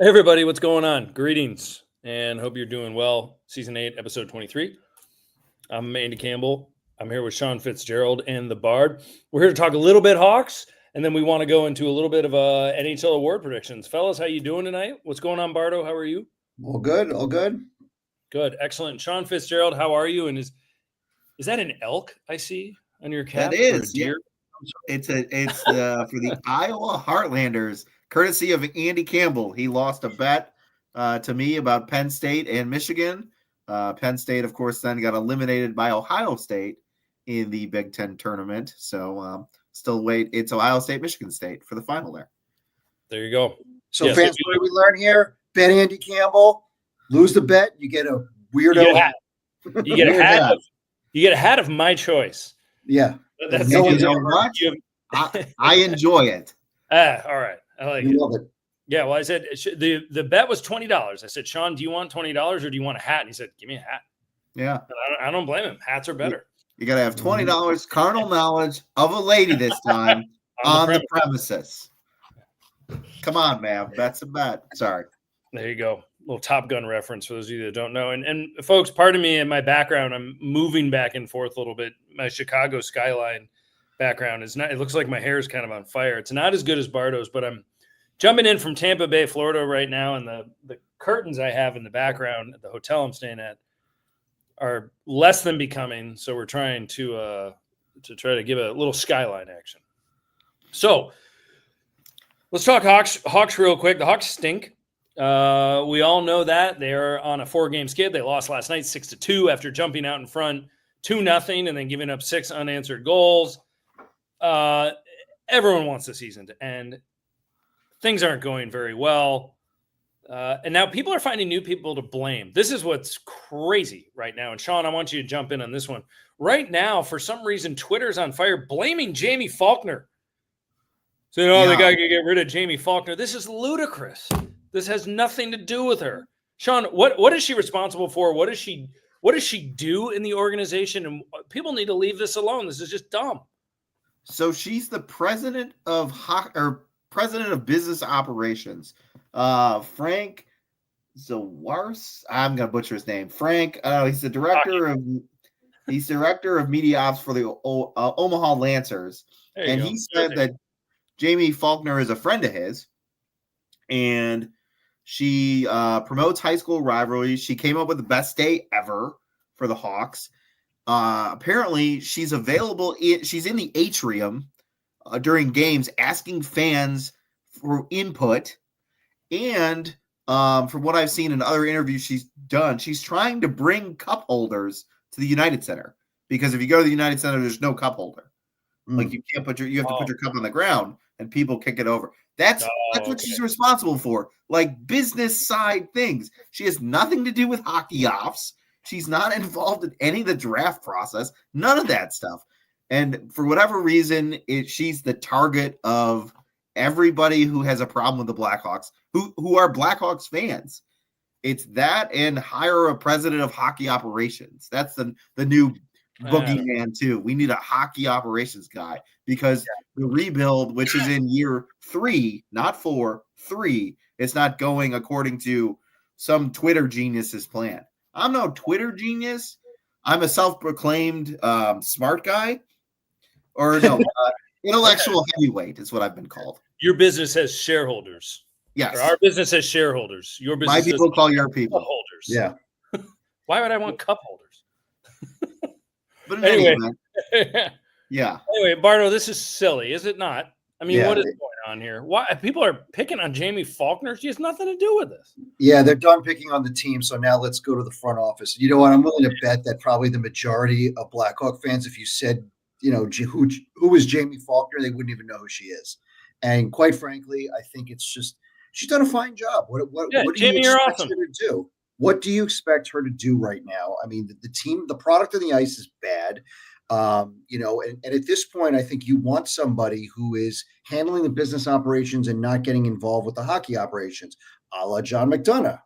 Hey everybody, what's going on? Greetings and hope you're doing well. Season 8, episode 23. I'm Andy Campbell. I'm here with Sean Fitzgerald and the Bard. We're here to talk a little bit Hawks, and then we want to go into a little bit of NHL award predictions. Fellas, how you doing tonight? What's going on, Bardo? How are you? All good, all good. Good, excellent. Sean Fitzgerald, how are you? And is that an elk I see on your cap? That Or a is, deer? It's for the Iowa Heartlanders, courtesy of Andy Campbell. He lost a bet to me about Penn State and Michigan. Penn State, of course, then got eliminated by Ohio State in the Big Ten tournament. So still wait. It's Ohio State, Michigan State for the final there. There you go. So fans, what do we learn here? Bet Andy Campbell, lose the bet, you get a weirdo hat. You get a hat. You get a hat of my choice. Yeah. That's I enjoy it. All right. I like it. Love it. Yeah, well, I said the bet was $20. I said, Sean, do you want $20 or do you want a hat? And he said, give me a hat. Yeah. I don't blame him. Hats are better. You got to have $20 carnal knowledge of a lady this time on the premises. Come on, man. That's a bet. Sorry. There you go. Little Top Gun reference for those of you that don't know. And folks, pardon me in my background. I'm moving back and forth a little bit. My Chicago skyline background is not, it looks like my hair is kind of on fire. It's not as good as Bardo's, but I'm jumping in from Tampa Bay, Florida right now. And the curtains I have in the background at the hotel I'm staying at are less than becoming. So we're trying to try to give a little skyline action. So let's talk Hawks real quick. The Hawks stink. We all know that they're on a 4-game skid. They lost last night 6-2 after jumping out in front 2-0 and then giving up 6 unanswered goals. Everyone wants the season to end. Things aren't going very well. And now people are finding new people to blame. This is what's crazy right now. And Sean, I want you to jump in on this one. Right now, for some reason, Twitter's on fire blaming Jamie Faulkner. Saying, they got to get rid of Jamie Faulkner. This is ludicrous. This has nothing to do with her. Sean, what is she responsible for? What does she do in the organization? And people need to leave this alone. This is just dumb. So she's the president of business operations. Frank Zawars. I'm gonna butcher his name. Frank. He's the director of media ops for the Omaha Lancers, and he said that Jamie Faulkner is a friend of his, and she promotes high school rivalries. She came up with the best day ever for the Hawks. Apparently, she's available. She's in the atrium during games, asking fans for input. And from what I've seen in other interviews she's done, she's trying to bring cup holders to the United Center, because if you go to the United Center, there's no cup holder. Like you have to put your cup on the ground and people kick it over. That's what she's responsible for. Like business side things. She has nothing to do with hockey ops. She's not involved in any of the draft process. None of that stuff. And for whatever reason, she's the target of everybody who has a problem with the Blackhawks, who are Blackhawks fans. It's that, and hire a president of hockey operations. That's the new boogeyman too. We need a hockey operations guy, because the rebuild, which is in year 3, not 4, 3, it's not going according to some Twitter genius's plan. I'm no Twitter genius. I'm a self-proclaimed smart guy, or no, intellectual heavyweight is what I've been called. Your business has shareholders. Yes. Or our business has shareholders. Your business. My people call your people cup holders. Yeah. Why would I want cup holders? But anyway, yeah. Anyway, Bardo, this is silly, is it not? I mean, what is going on here? Why people are picking on Jamie Faulkner? She has nothing to do with this. Yeah, they're done picking on the team. So now let's go to the front office. You know what? I'm willing to bet that probably the majority of Blackhawk fans, if you said, who is Jamie Faulkner, they wouldn't even know who she is. And quite frankly, I think it's just she's done a fine job. What Jamie, you're awesome. Her to do? What do you expect her to do right now? I mean, the team, the product on the ice is bad. And at this point, I think you want somebody who is handling the business operations and not getting involved with the hockey operations, a la John McDonough,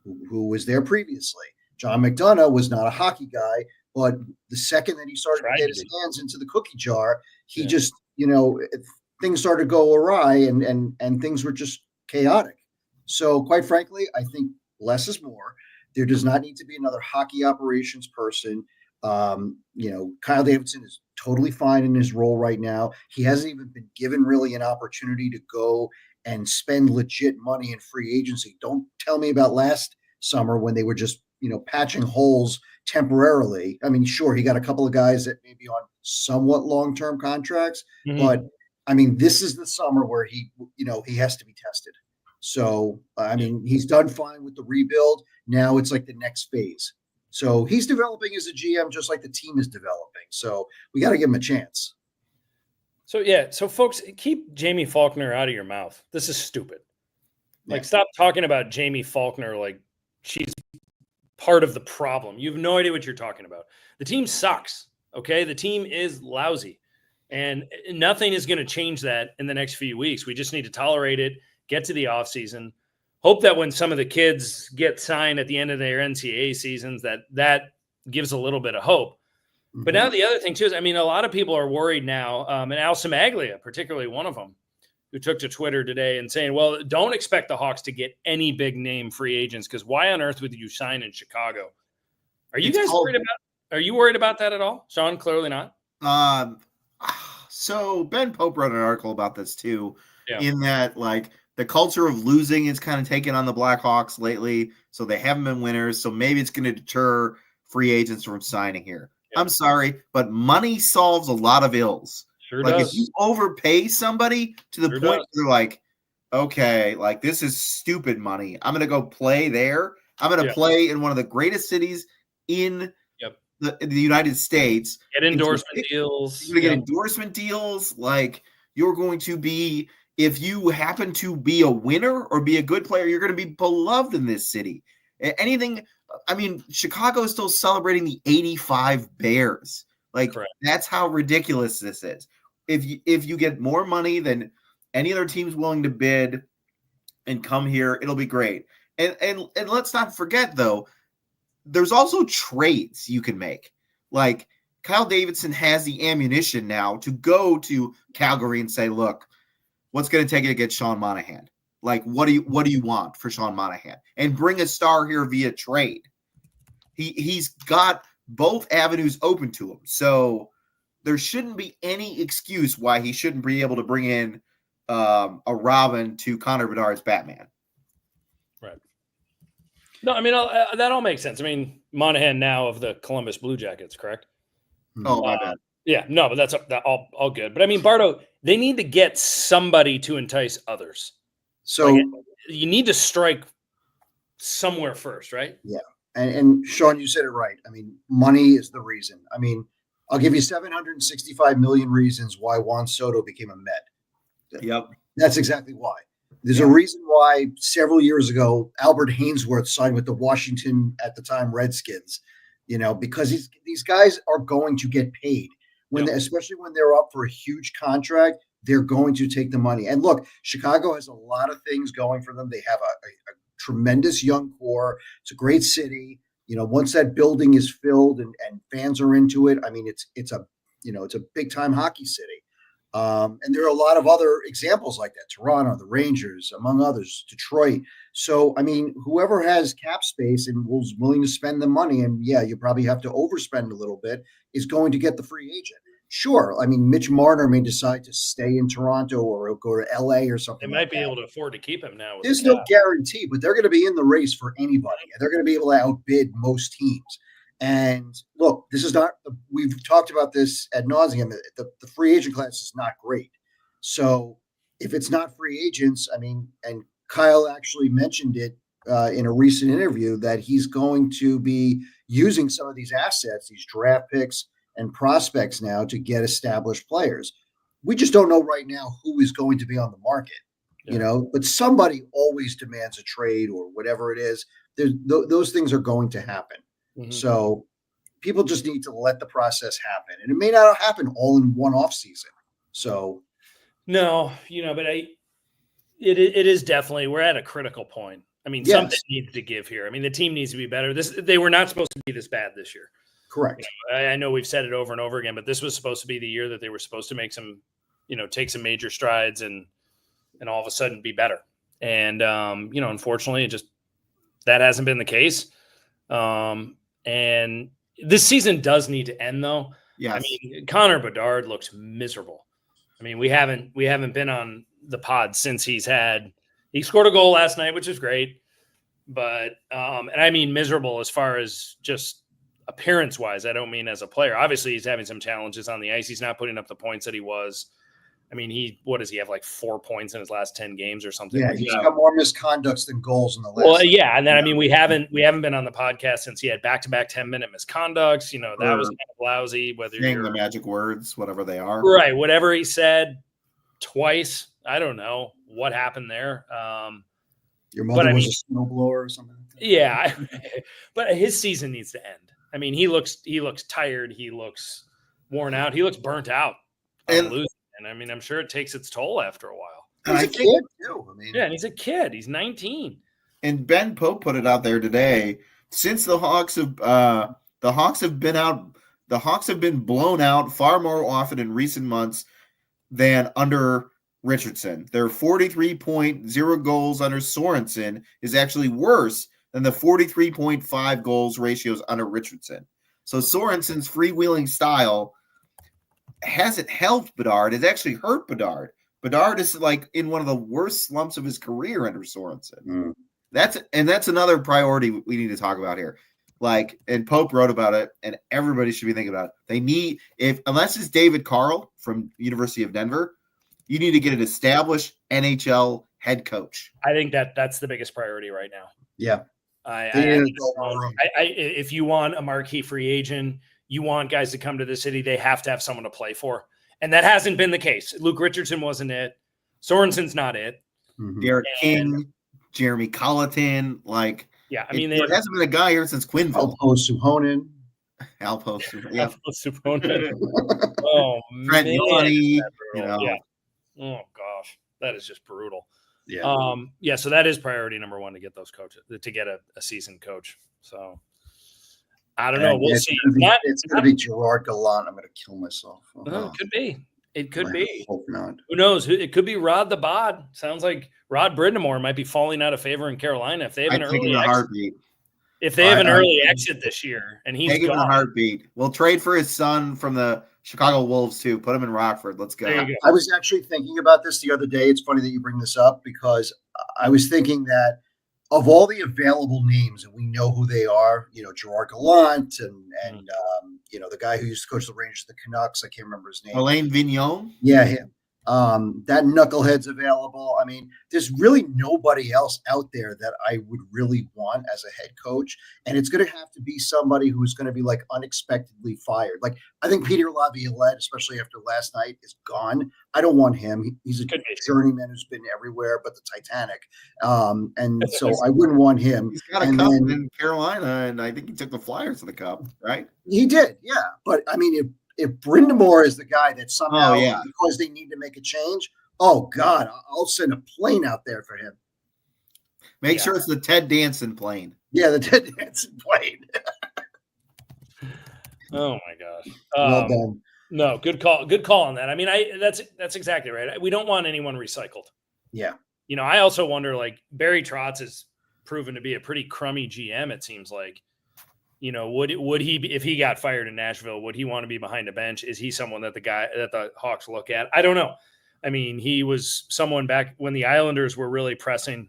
who was there previously. John McDonough was not a hockey guy, but the second that he started to get his hands into the cookie jar, he just, things started to go awry and things were just chaotic. So quite frankly, I think less is more. There does not need to be another hockey operations person. Kyle Davidson is totally fine in his role right now. He hasn't even been given really an opportunity to go and spend legit money in free agency. Don't tell me about last summer when they were just, patching holes temporarily. I mean, sure, he got a couple of guys that may be on somewhat long-term contracts, but I mean, this is the summer where he has to be tested. So, I mean, he's done fine with the rebuild. Now it's like the next phase. So he's developing as a GM, just like the team is developing. So we got to give him a chance. So folks, keep Jamie Faulkner out of your mouth. This is stupid. Stop talking about Jamie Faulkner like she's part of the problem. You have no idea what you're talking about. The team sucks, okay? The team is lousy, and nothing is going to change that in the next few weeks. We just need to tolerate it, get to the offseason, hope that when some of the kids get signed at the end of their NCAA seasons, that gives a little bit of hope. Mm-hmm. But now the other thing, too, is, I mean, a lot of people are worried now, and Al Samaglia, particularly one of them, who took to Twitter today and saying, well, don't expect the Hawks to get any big name free agents, because why on earth would you sign in Chicago? Are you worried about that at all? Sean, clearly not. So Ben Pope wrote an article about this too, in that the culture of losing is kind of taken on the Blackhawks lately. So they haven't been winners. So maybe it's going to deter free agents from signing here. Yeah. I'm sorry, but money solves a lot of ills. Sure does. If you overpay somebody to the point where they're like, okay, this is stupid money. I'm going to go play there. I'm going to play in one of the greatest cities in the United States. Get endorsement deals. You're going to get endorsement deals. You're going to be, if you happen to be a winner or be a good player, you're going to be beloved in this city. Chicago is still celebrating the 85 Bears. That's how ridiculous this is. If you get more money than any other team's willing to bid and come here, it'll be great. And let's not forget, though, there's also trades you can make. Kyle Davidson has the ammunition now to go to Calgary and say, look, what's going to take it to get Sean Monahan? What do you want for Sean Monahan? And bring a star here via trade. He's got both avenues open to him. So there shouldn't be any excuse why he shouldn't be able to bring in a Robin to Connor Bedard's Batman. Right. No, I mean, that all makes sense. I mean, Monahan now of the Columbus Blue Jackets, correct? Oh, my bad. Yeah, no, but that's all good. But I mean, Bardo, they need to get somebody to entice others. So you need to strike somewhere first, right? Yeah. And Sean, you said it right. I mean, money is the reason. I mean, I'll give you 765 million reasons why Juan Soto became a Met. Yep. That's exactly why. There's a reason why several years ago, Albert Hainsworth signed with the Washington, at the time, Redskins, because these guys are going to get paid. Especially when they're up for a huge contract, they're going to take the money. And look, Chicago has a lot of things going for them. They have a tremendous young core. It's a great city. Once that building is filled and fans are into it, I mean, it's a big time hockey city. And there are a lot of other examples like that. Toronto, the Rangers, among others, Detroit. So, I mean, whoever has cap space and was willing to spend the money, and you probably have to overspend a little bit, is going to get the free agent. Sure. I mean, Mitch Marner may decide to stay in Toronto or go to LA or something. They might be able to afford to keep him now. There's no guarantee, but they're going to be in the race for anybody. And they're going to be able to outbid most teams. And look, this is not, we've talked about this ad nauseum. The free agent class is not great. So if it's not free agents, I mean, and Kyle actually mentioned it in a recent interview that he's going to be using some of these assets, these draft picks and prospects now to get established players. We just don't know right now who is going to be on the market, but somebody always demands a trade or whatever it is. Those things are going to happen. Mm-hmm. So people just need to let the process happen, and it may not happen all in one off season. So no, but it is definitely, we're at a critical point. I mean, something needs to give here. I mean, the team needs to be better. They were not supposed to be this bad this year. Correct. I know we've said it over and over again, but this was supposed to be the year that they were supposed to make some, take some major strides and all of a sudden be better. And, unfortunately, that hasn't been the case. And this season does need to end, though. Yes. I mean, Connor Bedard looks miserable. I mean, we haven't been on the pod since he scored a goal last night, which is great. But, and I mean miserable as far as just appearance wise. I don't mean as a player. Obviously, he's having some challenges on the ice. He's not putting up the points that he was. I mean, what does he have, like 4 points in his last 10 games or something? Yeah, he's got more misconducts than goals in the last. Well, yeah, and then I mean, we haven't been on the podcast since he had back-to-back 10-minute misconducts. That was kind of lousy. Whether saying the magic words, whatever they are, right? Whatever he said twice, I don't know what happened there. Your mother was a snowblower or something. Yeah, but his season needs to end. I mean, he looks tired. He looks worn out. He looks burnt out. And losing. And I mean, I'm sure it takes its toll after a while. He's a kid too. I mean, yeah, and he's a kid. He's 19. And Ben Pope put it out there today. Since the Hawks have been blown out far more often in recent months than under Richardson. Their 43.0 goals under Sorensen is actually worse than the 43.5 goals ratios under Richardson. So Sorensen's freewheeling style hasn't helped Bedard. It's actually hurt Bedard. Bedard is like in one of the worst slumps of his career under Sorensen. That's another priority we need to talk about here. Like, and Pope wrote about it, and everybody should be thinking about it. They need, unless it's David Carl from University of Denver, you need to get an established NHL head coach. I think that's the biggest priority right now. Yeah. If you want a marquee free agent, you want guys to come to the city, they have to have someone to play for. And that hasn't been the case. Luke Richardson wasn't it. Sorensen's not it. Derek King, Jeremy Colleton, yeah, I mean, there hasn't been a guy here since Quinville. Alpo Suhonen. Alpo Suhonen. Oh, Trent Yanni, Yeah. Oh gosh, that is just brutal. Yeah. So that is priority number one to get those coaches, to get a seasoned coach. So I don't know. We'll see. It's going to be Gerard Gallant. I'm going to kill myself. It could be. It could be. Hope not. Who knows? It could be Rod the Bod. Sounds like Rod Brindamore might be falling out of favor in Carolina if they have an early exit. If they have an early exit this year, and he's gone. A heartbeat. We'll trade for his son from the Chicago Wolves too. Put him in Rockford. Let's go. There you go. I was actually thinking about this the other day. It's funny that you bring this up because I was thinking that of all the available names, and we know who they are, Gerard Gallant and the guy who used to coach the Rangers, the Canucks. I can't remember his name. Alain Vigneault. Yeah, him. That knucklehead's available. I mean, there's really nobody else out there that I would really want as a head coach. And it's going to have to be somebody who's going to be like unexpectedly fired. Like, I think Peter Laviolette, especially after last night, is gone. I don't want him. He's a journeyman who's been everywhere but the Titanic. And so I wouldn't want him. He's got a cup in Carolina, and I think he took the Flyers to the cup, right? He did, yeah. But I mean, if Brindamore is the guy that somehow, because they need to make a change, oh God, I'll send a plane out there for him. Make sure it's the Ted Danson plane. Yeah, the Ted Danson plane. Oh my gosh. Well done. No, good call. Good call on that. I mean, that's exactly right. We don't want anyone recycled. Yeah. I also wonder, like, Barry Trotz has proven to be a pretty crummy GM, it seems like. Would he be, if he got fired in Nashville, would he want to be behind a bench? Is he someone that the Hawks look at? I don't know. I mean, he was someone back when the Islanders were really pressing.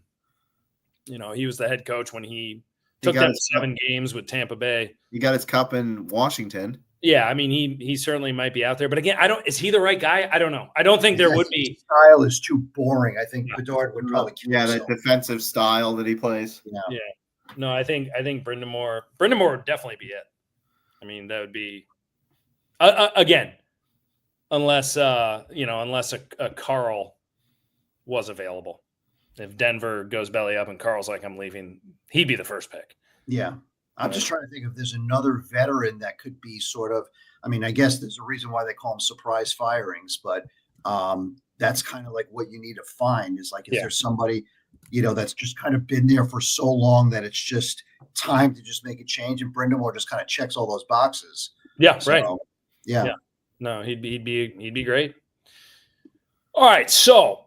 He was the head coach when he took them 7 games with Tampa Bay. He got his cup in Washington. Yeah, I mean, he certainly might be out there. But again, is he the right guy? I don't know. I don't think there would be. His style is too boring. I think Bedard would probably kill himself. That defensive style that he plays. Yeah. No, I think Brindamore would definitely be it. I mean, that would be again, unless a Carl was available. If Denver goes belly up and Carl's like, I'm leaving, he'd be the first pick. Yeah. I'm just trying to think if there's another veteran that could be sort of, I mean, I guess there's a reason why they call them surprise firings, but that's kind of like what you need to find is like, is there somebody, that's just kind of been there for so long that it's just time to just make a change, and Brindamore just kind of checks all those boxes. Yeah, so, right. Yeah. No, he'd be great. All right, so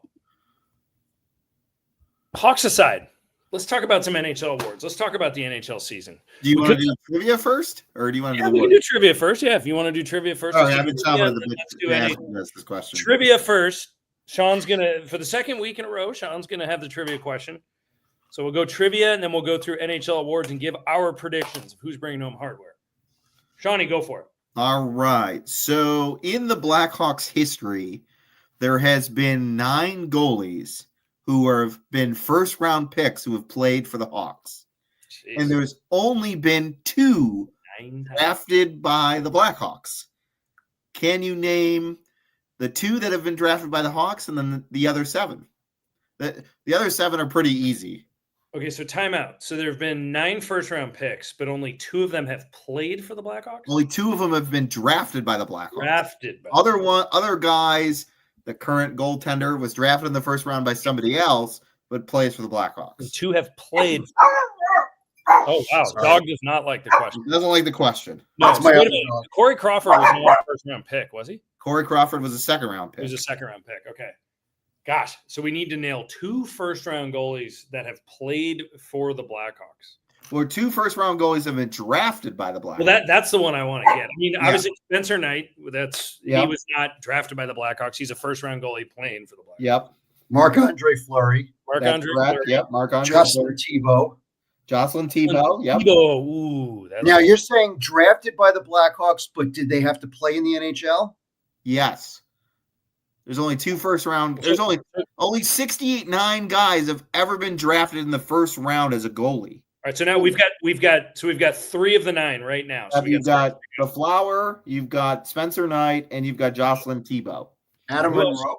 Hawks aside, let's talk about some NHL awards. Let's talk about the NHL season. Do you want to do trivia first, or do you want to do the we can awards? do trivia first. Yeah, if you want to do trivia first. Oh, let's yeah, do I've been trivia, telling and the then bit. let's do Yeah, any this question. trivia first. Sean's gonna, for the second week in a row, Sean's gonna have the trivia question. So we'll go trivia, and then we'll go through NHL awards and give our predictions of who's bringing home hardware. Shawnee, go for it. All right. So in the Blackhawks history, there has been 9 goalies who have been first-round picks who have played for the Hawks. Jeez. And there's only been 2 drafted by the Blackhawks. Can you name the 2 that have been drafted by the Hawks and then the other 7? The other 7 are pretty easy. Okay, so timeout. So there have been 9 first-round picks, but only 2 of them have played for the Blackhawks? Only 2 of them have been drafted by the Blackhawks. Drafted. Other guys, the current goaltender was drafted in the first round by somebody else, but plays for the Blackhawks. 2 have played. Oh, wow. Sorry. Dog does not like the question. He doesn't like the question. No, That's so my wait a other minute. dog. Corey Crawford was not a first-round pick, was he? Corey Crawford was a second-round He pick. was a second-round pick. Okay. Gosh, so we need to nail 2 first-round goalies that have played for the Blackhawks. Well, 2 first-round goalies have been drafted by the Blackhawks. Well, that's the one I want to get. I mean, Yeah. obviously Spencer Knight. Yep. He was not drafted by the Blackhawks. He's a first-round goalie playing for the Blackhawks. Yep. Marc-Andre Fleury. Marc-Andre Correct. Fleury. Yep. Marc-Andre Justin Fleury. Thibault. Jocelyn Thibault. Yep. Thibault. Ooh, that's Now you're saying drafted by the Blackhawks, but did they have to play in the NHL? Yes. There's only 2 first-round. There's only 68 guys have ever been drafted in the first round as a goalie. All right, so now we've got 3 of the 9 right now. So You've got the Flower, you've got Spencer Knight, and you've got Jocelyn Thibault. Adam Who else? Monroe.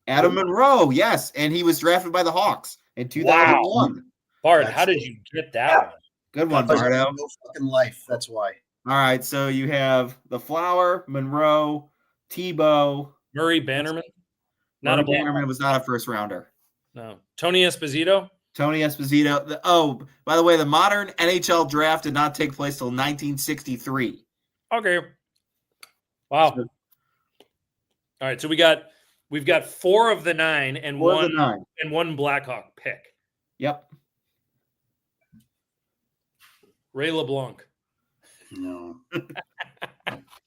Adam Monroe, yes, and he was drafted by the Hawks in 2001. Bart, That's how did you get that one? Good one, Because Bardo. no fucking life. That's why. All right, so you have the Flower, Monroe, Thibault. Murray Bannerman? Not a Black. Bannerman was not a first rounder. No. Tony Esposito? Tony Esposito. By the way, the modern NHL draft did not take place till 1963. Okay. Wow. So- All right, so we've got 4 of the 9 and 4 of one the 9. and 1 Blackhawk pick. Yep. Ray LeBlanc. No.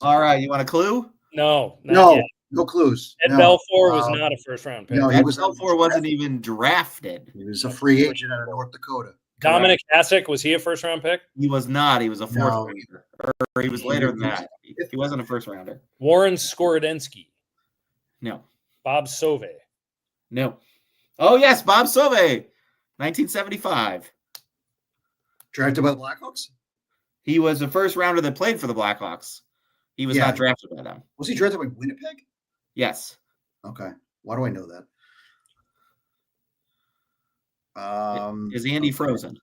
All right, you want a clue? No. not No. yet. No clues. Ed No. Belfour was not a first round pick. No, he Ed was Belfour wasn't even drafted. He was a free agent out of North Dakota. Dominic Hasek, was he a first round pick? He was not. He was a fourth No. rounder. Or he was later than that. He wasn't a first rounder. Warren Skorodensky. No. Bob Sauve. No. Oh, yes, Bob Sauve, 1975. Drafted by the Blackhawks? He was a first rounder that played for the Blackhawks. He was Yeah. not drafted by them. Was he drafted by Winnipeg? Yes. Okay. Why do I know that? Is Andy frozen?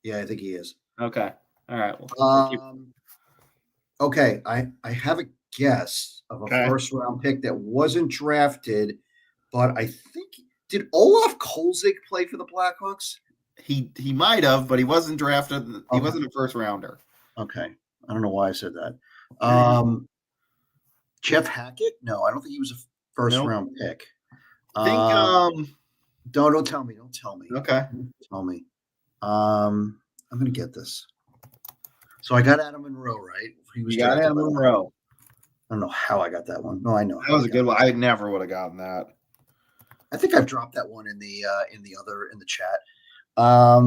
Yeah, I think he is. Okay. All right. Well, Okay. I have a guess of a Okay. first round pick that wasn't drafted, but I think did Olaf Kolzig play for the Blackhawks? he might have, but he wasn't drafted. He Okay. wasn't a first rounder. Okay. I don't know why I said that. Jeff Hackett? No, I don't think he was a first Nope. round pick. I think Don't tell me. Don't tell me. okay. Don't tell me. I'm gonna get this. So I got Adam Monroe, right? He We got drafted Adam by the- Monroe. I don't know how I got that one. No, I know. That how was I a got good one. I never would have gotten that. I think I've dropped that one in the chat. I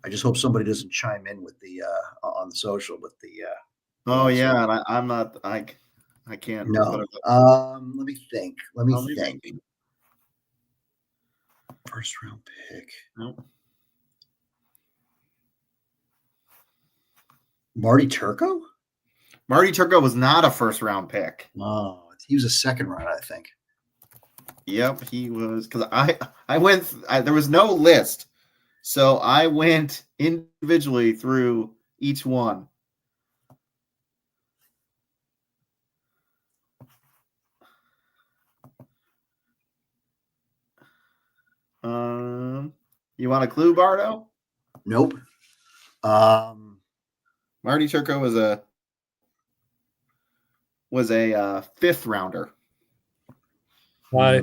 just hope somebody doesn't chime in with the on the social with the Oh yeah, and I'm not. I can't. no. Let me think. Let me think. First round pick. Nope. Marty Turco? Marty Turco was not a first round pick. Oh, he was a second round, I think. Yep, he was, because I went. There was no list, so I went individually through each one. You want a clue, Bardo? Nope. Marty Turco was a fifth rounder. Why?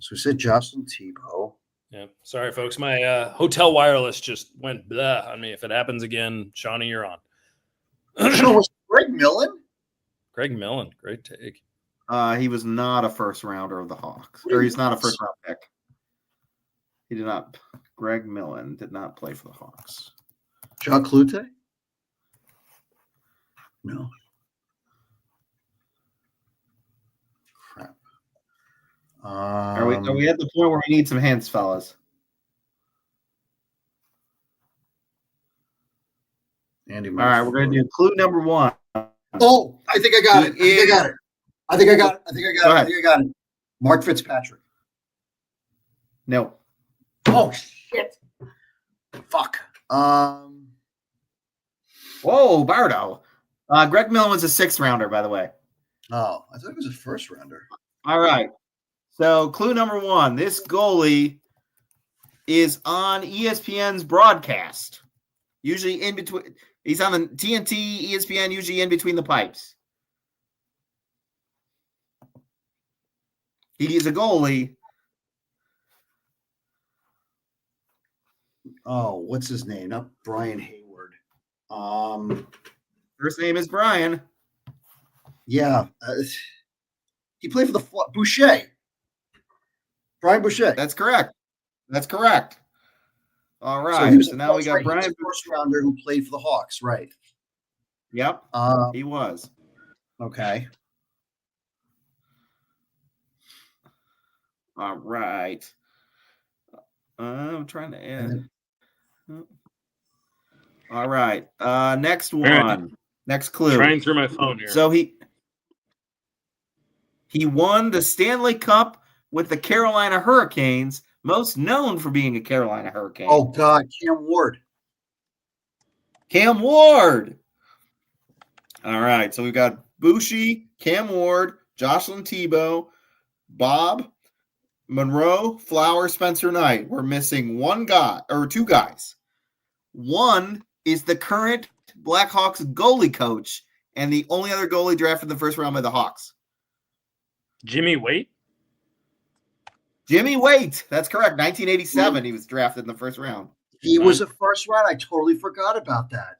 So we said Jocelyn Tebow. Yeah. Sorry, folks. My hotel wireless just went blah on me. If it happens again, Shawnee, you're on. So was Greg Millen? Greg Millen. Great take. He was not a first rounder of the Hawks. Or he's not a first round pick. He did not. Greg Millen did not play for the Hawks. John Clute? No. Crap. Are we at the point where we need some hints, fellas? Andy. All right, we're going to do clue number 1. Oh, I think I got it. I think I got it. Mark Fitzpatrick. No. Oh, shit. Fuck. Whoa, Bardo. Greg Millen was a 6th rounder, by the way. Oh, I thought it was a first rounder. All right. So clue number 1, this goalie is on ESPN's broadcast. Usually in between. He's on the TNT, ESPN, usually in between the pipes. He is a goalie. Oh, what's his name? Not Brian Hayward. First name is Brian. Yeah. He played for the Boucher. Brian Boucher. That's correct. All right. So now we got Brian, first rounder who played for the Hawks, right? Yep. He was. Okay. All right. I'm trying to add. All right. Next one. Right. Next clue. Trying through my phone here. So he won the Stanley Cup with the Carolina Hurricanes, most known for being a Carolina Hurricane. Oh, God. Cam Ward. All right. So we've got Bushi, Cam Ward, Jocelyn Tebow, Bob, Monroe, Flower, Spencer Knight. We're missing one guy or two guys. One is the current Blackhawks goalie coach and the only other goalie drafted in the first round by the Hawks. Jimmy Waite? Jimmy Waite. That's correct. 1987, he was drafted in the first round. He was a first round. I totally forgot about that.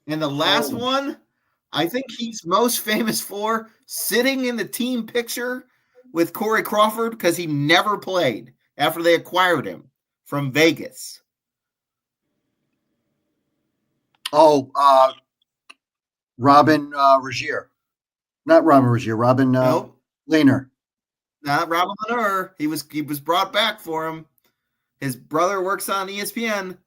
And the last one, I think he's most famous for sitting in the team picture with Corey Crawford because he never played after they acquired him from Vegas. Oh, Robin Regier. Not Robin Regier. Robin nope. Lehner. Not Robin Lehner. He was brought back for him. His brother works on ESPN.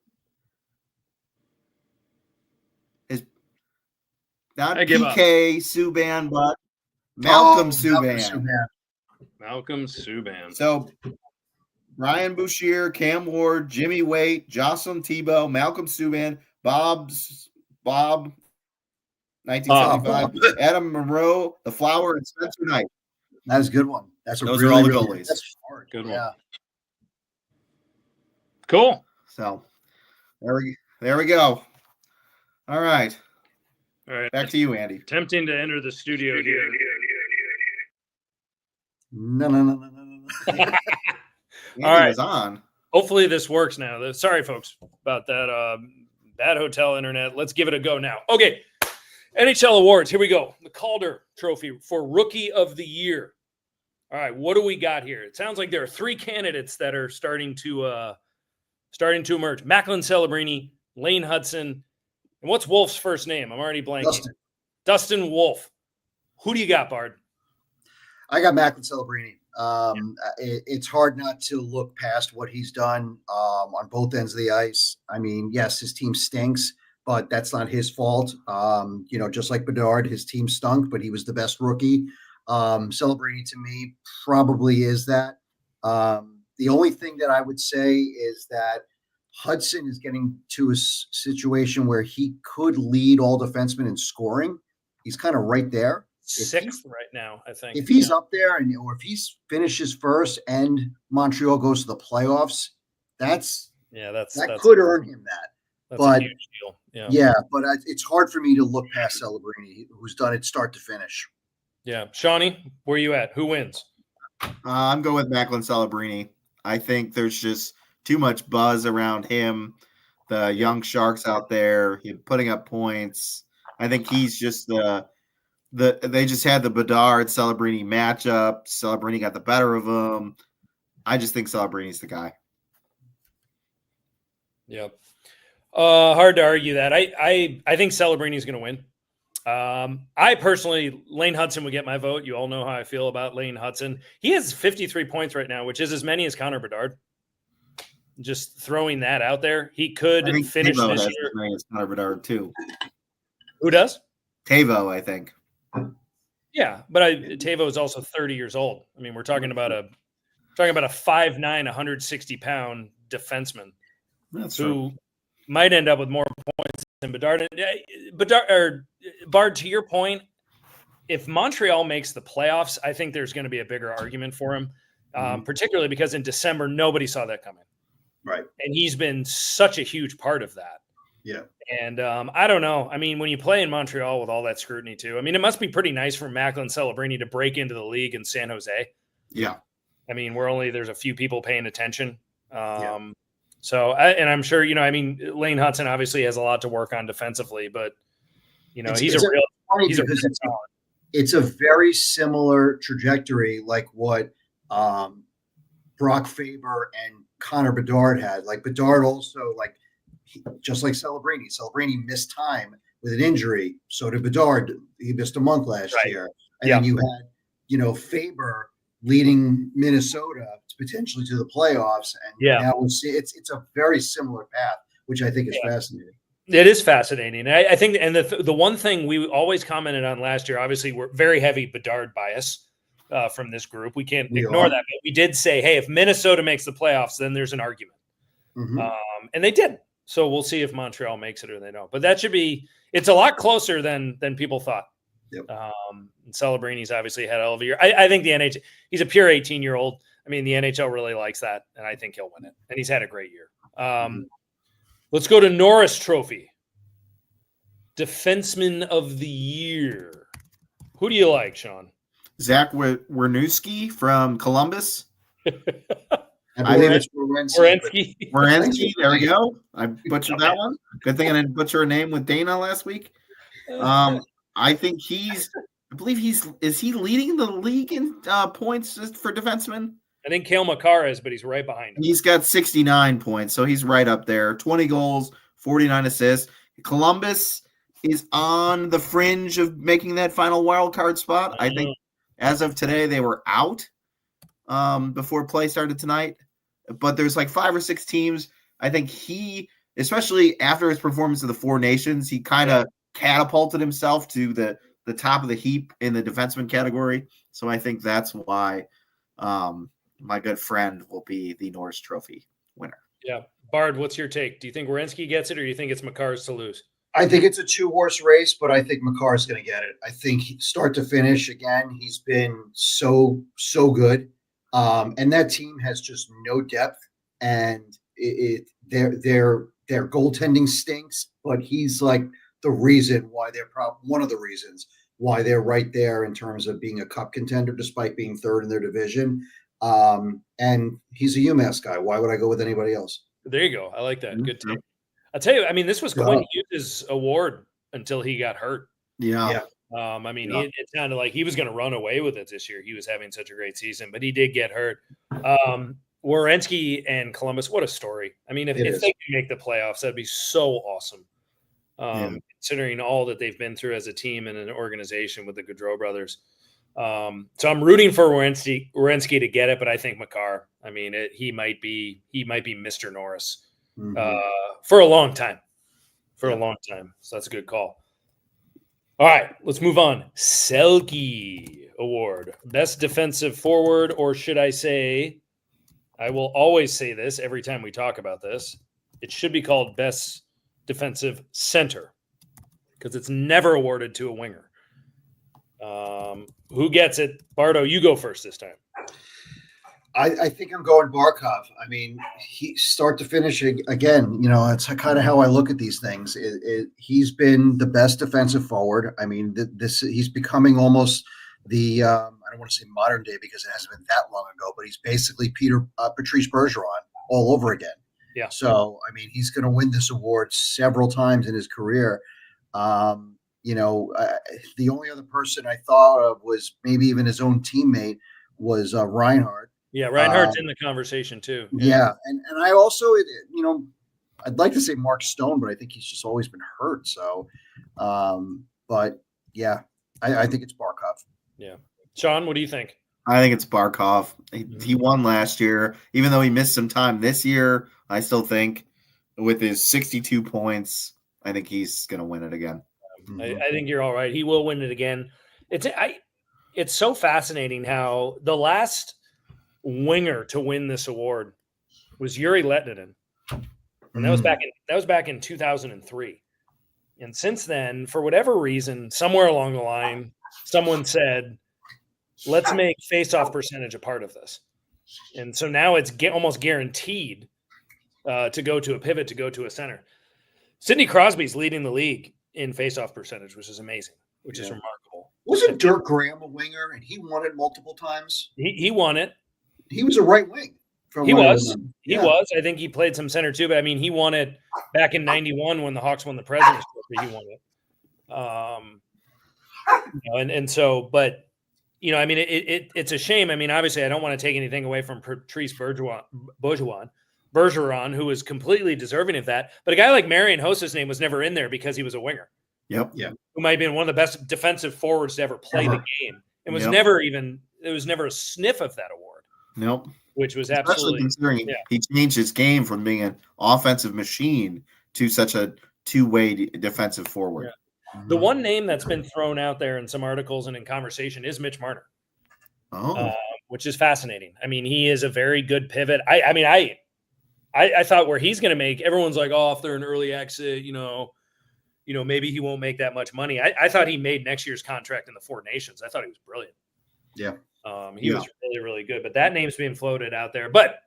Not PK Subban, but Malcolm Subban. Malcolm Subban. So Brian Boucher, Cam Ward, Jimmy Waite, Jocelyn Tebow, Malcolm Subban, Bob, 1975, Adam Monroe, The Flower, and Spencer Knight. That is a good one. Those are all the goalies. That's hard. Good one. Yeah. Cool. So there we go. All right. Back to you, Andy. Tempting to enter the studio here. No. Andy all right. was on. Hopefully this works now. Sorry, folks, about that bad hotel internet. Let's give it a go now. Okay. NHL awards. Here we go. The Calder Trophy for Rookie of the Year. All right. What do we got here? It sounds like there are 3 candidates that are starting to emerge. Macklin Celebrini, Lane Hudson, and what's Wolf's first name? I'm already blanking. Dustin Wolf. Who do you got, Bard? I got Macklin Celebrini. It's hard not to look past what he's done on both ends of the ice. I mean, yes, his team stinks, but that's not his fault. Just like Bedard, his team stunk, but he was the best rookie. Celebrini to me probably is that. The only thing that I would say is that Hudson is getting to a situation where he could lead all defensemen in scoring. He's kind of right there. 6th right now, I think. If he's up there or if he finishes first and Montreal goes to the playoffs, that could earn him that. That's a huge deal. Yeah, but it's hard for me to look past Celebrini, who's done it start to finish. Yeah. Shawnee, where are you at? Who wins? I'm going with Macklin Celebrini. I think there's just too much buzz around him. The young Sharks out there, putting up points. I think he's just they just had the Bedard Celebrini matchup. Celebrini got the better of him. I just think Celebrini's the guy. Yep. Hard to argue that. I think Celebrini's going to win. I personally, Lane Hudson would get my vote. You all know how I feel about Lane Hudson. He has 53 points right now, which is as many as Connor Bedard. Just throwing that out there. He could finish Tavo this has year. as many as Connor Bedard too. Who does? Tavo, I think. Yeah, but Tavo is also 30 years old. I mean, we're talking about a 5'9", 160-pound defenseman. That's who might end up with more points than Bedard. Bard, to your point, if Montreal makes the playoffs, I think there's going to be a bigger argument for him, particularly because in December, nobody saw that coming. Right. And he's been such a huge part of that. Yeah. And I don't know. I mean, when you play in Montreal with all that scrutiny too, I mean, it must be pretty nice for Macklin Celebrini to break into the league in San Jose. Yeah. I mean, there's a few people paying attention. So, I'm sure, Lane Hudson obviously has a lot to work on defensively, but he's a very similar trajectory, like what Brock Faber and Connor Bedard had. Like Bedard also, just like Celebrini. Celebrini missed time with an injury. So did Bedard. He missed a month last year. And then you had, Faber leading Minnesota potentially to the playoffs. And now we'll see it's a very similar path, which I think is fascinating. It is fascinating. I think, and the one thing we always commented on last year, obviously we're very heavy Bedard bias from this group. We can't ignore that. But we did say, hey, if Minnesota makes the playoffs, then there's an argument. And they did. So we'll see if Montreal makes it or they don't. But it's a lot closer than people thought. Yep. Celebrini's obviously had a hell of a year. I think the NHL, he's a pure 18-year-old. I mean, the NHL really likes that, and I think he'll win it. And he's had a great year. Let's go to Norris Trophy. Defenseman of the Year. Who do you like, Sean? Zach Werenski from Columbus. I think it's Werenski. There we go. I butchered that one. Good thing I didn't butcher a name with Dana last week. I think is he leading the league in points for defensemen? I think Cale Makar is, but he's right behind him. He's got 69 points, so he's right up there. 20 goals, 49 assists. Columbus is on the fringe of making that final wild card spot. I think as of today, they were out before play started tonight. But there's 5 or 6 teams. I think he, especially after his performance of the Four Nations, he kind of catapulted himself to the top of the heap in the defenseman category. So I think that's why my good friend will be the Norris Trophy winner. Yeah. Bard, what's your take? Do you think Werenski gets it, or do you think it's Makar's to lose? I think it's a 2-horse race, but I think Makar's going to get it. I think start to finish, again, he's been so good. And that team has just no depth, and their goaltending stinks, but he's the reason why one of the reasons why they're right there in terms of being a cup contender, despite being third in their division. And he's a UMass guy. Why would I go with anybody else? There you go. I like that. Good take. I'll tell you, I mean, this was Quinn Hughes' award until he got hurt. Yeah. It sounded like he was going to run away with it this year. He was having such a great season, but he did get hurt. Werenski and Columbus, what a story. I mean, if they can make the playoffs, that'd be so awesome. Considering all that they've been through as a team and an organization with the Gaudreau brothers. So I'm rooting for Werenski to get it, but I think Makar, I mean, he might be Mr. Norris for a long time. So that's a good call. All right, let's move on. Selke Award. Best defensive forward, or should I say, I will always say this every time we talk about this, it should be called best defensive center because it's never awarded to a winger. Who gets it? Bardo, you go first this time. I think I'm going Barkov. I mean, he start to finish again. It's kind of how I look at these things. He's been the best defensive forward. I mean, he's becoming almost the. I I don't want to say modern day because it hasn't been that long ago, but he's basically Patrice Bergeron all over again. Yeah. So, I mean, he's going to win this award several times in his career. The only other person I thought of was maybe even his own teammate was Reinhart. Yeah, Reinhardt's in the conversation too. Yeah. And I also, I'd like to say Mark Stone, but I think he's just always been hurt. So, but yeah, I think it's Barkov. Yeah. Sean, what do you think? I think it's Barkov. He won last year, even though he missed some time this year. I still think with his 62 points, I think he's going to win it again. I think you're all right. He will win it again. It's so fascinating how the last winger to win this award was Yuri Letninen, and that was back in 2003. And since then, for whatever reason, somewhere along the line, someone said, "Let's make face-off percentage a part of this." And so now it's almost guaranteed to go to a pivot, to go to a center. Sidney Crosby's leading the league in face-off percentage, which is amazing, which is remarkable. Wasn't Dirk Graham a winger, and he won it multiple times? He won it. He was a right wing. He was. I think he played some center too, but I mean, he won it back in '91 when the Hawks won the President's Trophy. He won it. But I mean, it's a shame. I mean, obviously, I don't want to take anything away from Patrice Bergeron, who was completely deserving of that. But a guy like Marian Hossa's name was never in there because he was a winger. Yep. Yeah. Who might have been one of the best defensive forwards to ever play the game. And was never a sniff of that award. Nope. Which was especially considering he changed his game from being an offensive machine to such a two-way defensive forward. Yeah. The one name that's been thrown out there in some articles and in conversation is Mitch Marner. Which is fascinating. I mean, he is a very good pivot. I thought where he's going to make, everyone's like, oh, if they're an early exit, maybe he won't make that much money. I thought he made next year's contract in the Four Nations. I thought he was brilliant. Yeah. He was really, really good. But that name's being floated out there. But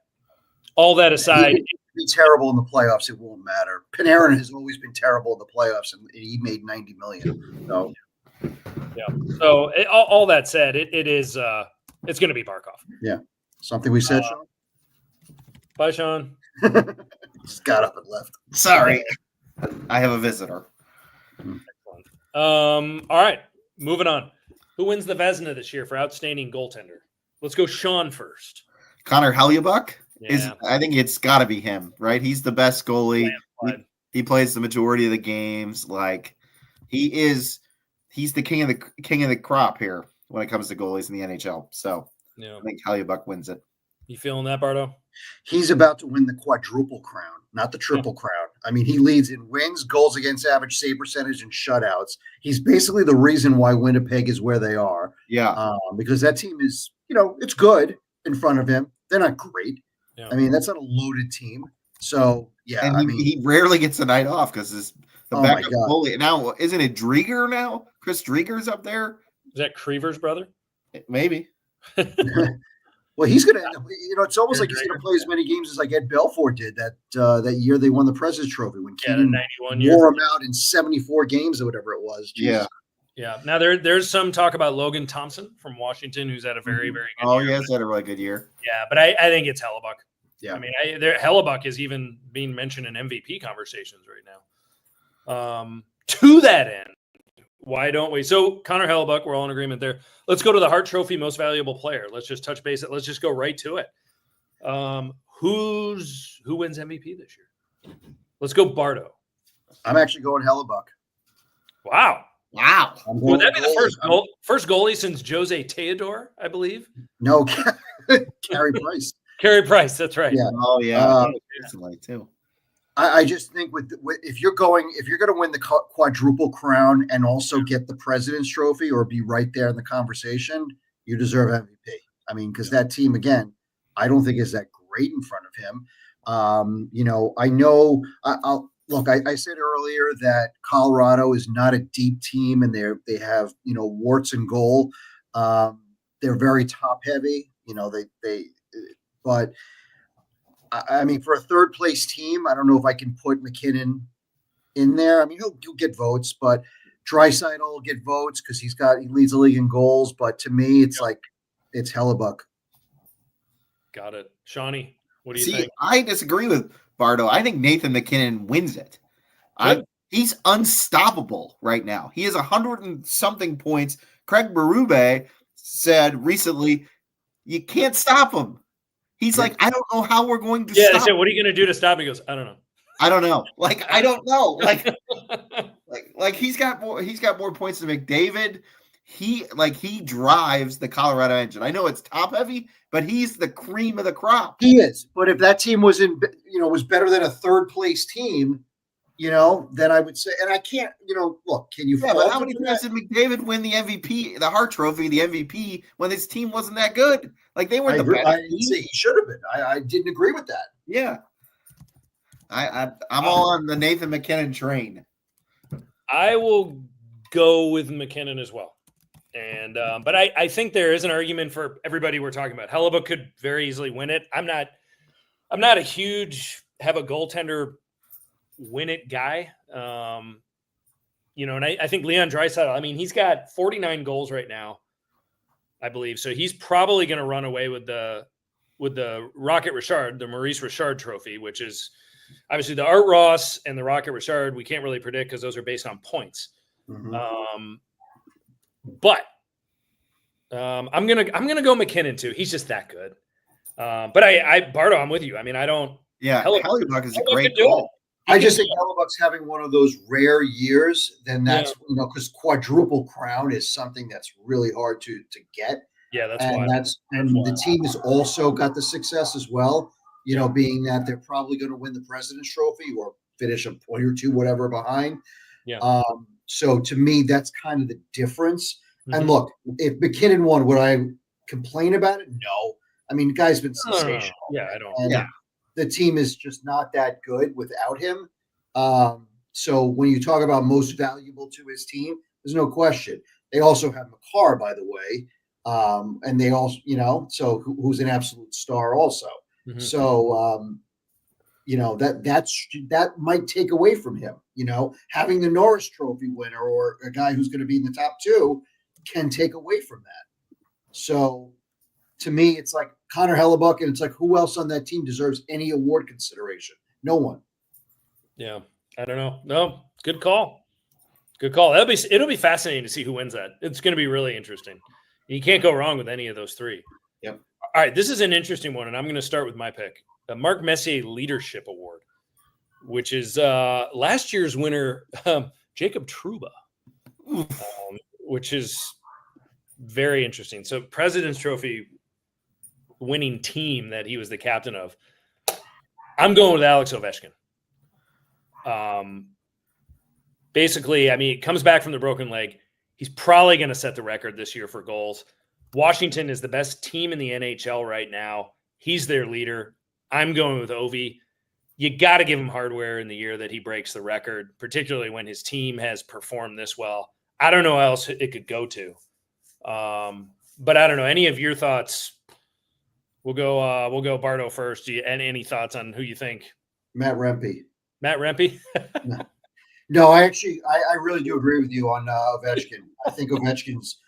all that aside, he'd be terrible in the playoffs. It won't matter. Panarin has always been terrible in the playoffs, and he made $90 million. So, yeah. So all that said, it's going to be Barkov. Yeah. Something we said, Sean. Bye, Sean. Just got up and left. Sorry, I have a visitor. Excellent. All right, moving on. Who wins the Vezina this year for outstanding goaltender? Let's go Sean first. Connor Hellebuyck Yeah. I think it's got to be him, right? He's the best goalie. He plays the majority of the games. Like he's the king of the crop here when it comes to goalies in the NHL. So I think Hellebuyck wins it. You feeling that, Bardo? He's about to win the quadruple crown, not the triple crown. I mean, he leads in wins, goals against average, save percentage, and shutouts. He's basically the reason why Winnipeg is where they are. Yeah. Because that team is, it's good in front of him. They're not great. Yeah. I mean, that's not a loaded team. So, yeah. And he rarely gets a night off because the backup goalie. Now, isn't it Drieger now? Chris Drieger's up there? Is that Creever's brother? Maybe. Well, he's going to end up, it's almost like he's going to play as many games as like Ed Belfour did that year they won the President's Trophy when Keenan wore him out in 74 games or whatever it was. Jeez. Yeah. Yeah. Now there's some talk about Logan Thompson from Washington, who's had a very, very good year. Oh, he has had a really good year. Yeah, but I think it's Hellebuyck. Yeah. I mean, Hellebuyck is even being mentioned in MVP conversations right now. To that end, why don't we? So Connor Hellebuyck, we're all in agreement there. Let's go to the Hart Trophy Most Valuable Player. Let's just touch base. Let's just go right to it. Who wins MVP this year? Let's go Bardo. I'm actually going Hellebuyck. Wow. Would that be the first goalie since Jose Teodor, I believe? No, Carey Price. Carey Price, that's right. Yeah. Oh yeah. Too. I just think if you're going to win the quadruple crown and also get the President's Trophy or be right there in the conversation, you deserve MVP. I mean, because that team again, I don't think is that great in front of him. I know. I said earlier that Colorado is not a deep team, and they have warts and goal. They're very top heavy. But I mean, for a third place team, I don't know if I can put McKinnon in there. I mean, he'll get votes, but Draisaitl will get votes because he leads the league in goals. But to me, it's like It's Hellebuck. Got it. Shawnee, what do you See, think? I disagree with Bardo. I think Nathan McKinnon wins it. Good. He's unstoppable right now. He has 100 and something points. Craig Berube said recently, you can't stop him. He's like, I don't know how we're going to Yeah, stop I said, him. what are you going to do to stop him? He goes, I don't know. I don't know. Like, I don't know. Like he's got more points than McDavid. He drives the Colorado engine. I know it's top heavy, but he's the cream of the crop. He is. But if that team was was better than a third place team, then I would say, and I can't, look, can you? Yeah, but how many times did McDavid win the MVP, the Hart Trophy, the MVP when his team wasn't that good? Like they weren't the best. I didn't say he should have been. I didn't agree with that. Yeah, I'm all on the Nathan McKinnon train. I will go with McKinnon as well. And but I think there is an argument for everybody we're talking about. Hellebuck could very easily win it. I'm not a huge have a goaltender win it guy. And I think Leon Draisaitl, I mean, he's got 49 goals right now, I believe. So he's probably going to run away with the Rocket Richard, the Maurice Richard Trophy, which is obviously the Art Ross and the Rocket Richard. We can't really predict because those are based on points. Mm-hmm. But I'm gonna go McKinnon too. He's just that good. But I Bardo, I'm with you. I mean, I don't. Yeah, Hellebuck is a great call. I just think Hellebuck's having one of those rare years. Then that's because quadruple crown is something that's really hard to get. Yeah, that's and why. The team has also got the success as well. Being that they're probably going to win the President's Trophy or finish a point or two, whatever, behind. Yeah. So to me, that's kind of the difference. Mm-hmm. And look, if McKinnon won, would I complain about it? No. I mean, the guy's been sensational. Yeah, I don't. And the team is just not that good without him. So when you talk about most valuable to his team, there's no question. They also have McCarr, by the way. And they also, so who's an absolute star also. Mm-hmm. So, that might take away from him, having the Norris Trophy winner or a guy who's going to be in the top two can take away from that. So to me, it's like Connor Hellebuck, and it's like, who else on that team deserves any award consideration? No one. Yeah. I don't know. No, good call. It'll be fascinating to see who wins that. It's going to be really interesting. You can't go wrong with any of those three. Yep. All right. This is an interesting one, and I'm going to start with my pick. The Mark Messier Leadership Award, which is last year's winner, Jacob Trouba, which is very interesting. So President's Trophy winning team that he was the captain of. I'm going with Alex Ovechkin. Basically, I mean, it comes back from the broken leg. He's probably going to set the record this year for goals. Washington is the best team in the NHL right now. He's their leader. I'm going with Ovi. You got to give him hardware in the year that he breaks the record, particularly when his team has performed this well. I don't know how else it could go to. But I don't know. Any of your thoughts? We'll go Bardo first. And any thoughts on who you think? Matt Rempe. Matt Rempe? No, I really do agree with you on Ovechkin. I think Ovechkin's,